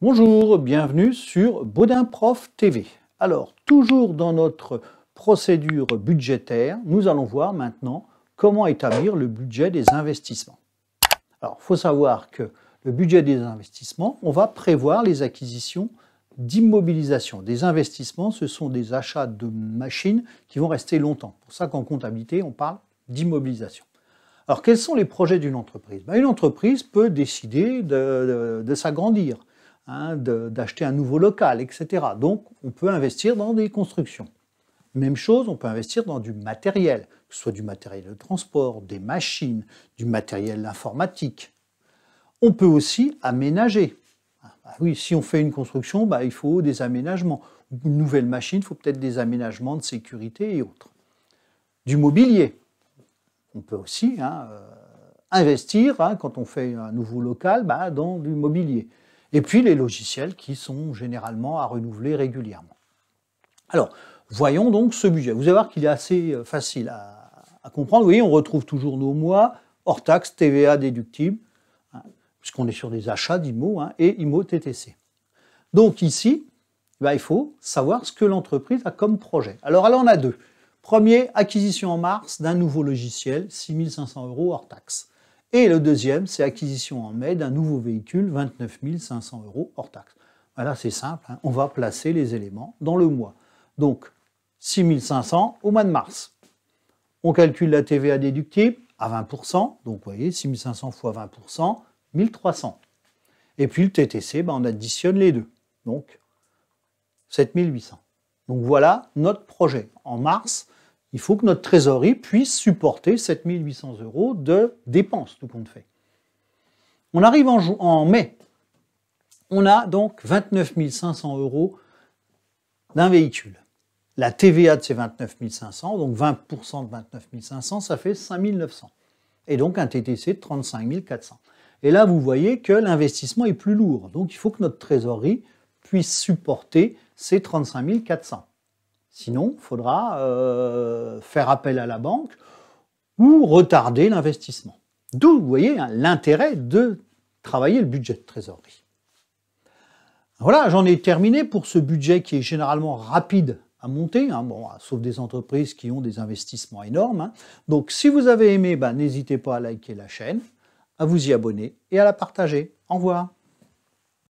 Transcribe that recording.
Bonjour, bienvenue sur Baudin Prof TV. Alors, toujours dans notre procédure budgétaire, nous allons voir maintenant comment établir le budget des investissements. Alors, il faut savoir que le budget des investissements, on va prévoir les acquisitions d'immobilisation. Des investissements, ce sont des achats de machines qui vont rester longtemps. C'est pour ça qu'en comptabilité, on parle d'immobilisation. Alors, quels sont les projets d'une entreprise? Une entreprise peut décider de s'agrandir, d'acheter un nouveau local, etc. Donc, on peut investir dans des constructions. Même chose, on peut investir dans du matériel, que ce soit du matériel de transport, des machines, du matériel informatique. On peut aussi aménager. Oui, si on fait une construction, il faut des aménagements. Une nouvelle machine, il faut peut-être des aménagements de sécurité et autres. Du mobilier. On peut aussi investir, quand on fait un nouveau local, dans du mobilier. Et puis les logiciels qui sont généralement à renouveler régulièrement. Alors, voyons donc ce budget. Vous allez voir qu'il est assez facile à comprendre. Vous voyez, on retrouve toujours nos mois, hors taxe, TVA déductible, puisqu'on est sur des achats d'IMO et IMO TTC. Donc ici, il faut savoir ce que l'entreprise a comme projet. Alors, on a deux. Premier, acquisition en mars d'un nouveau logiciel, 6 500 € hors taxe. Et le deuxième, c'est acquisition en mai d'un nouveau véhicule, 29 500 € hors taxe. Voilà, c'est simple, on va placer les éléments dans le mois. Donc, 6 500 au mois de mars. On calcule la TVA déductible à 20%, donc vous voyez, 6 500 fois 20%, 1300. Et puis le TTC, on additionne les deux, donc 7 800. Donc voilà notre projet. En mars, il faut que notre trésorerie puisse supporter 7 800 € de dépenses, tout compte fait. On arrive en mai. On a donc 29 500 € d'un véhicule. La TVA de ces 29 500, donc 20% de 29 500, ça fait 5 900. Et donc un TTC de 35 400. Et là, vous voyez que l'investissement est plus lourd. Donc il faut que notre trésorerie puisse supporter ces 35 400. Sinon, il faudra faire appel à la banque ou retarder l'investissement. D'où, vous voyez, l'intérêt de travailler le budget de trésorerie. Voilà, j'en ai terminé pour ce budget qui est généralement rapide à monter, sauf des entreprises qui ont des investissements énormes. Donc, si vous avez aimé, n'hésitez pas à liker la chaîne, à vous y abonner et à la partager. Au revoir.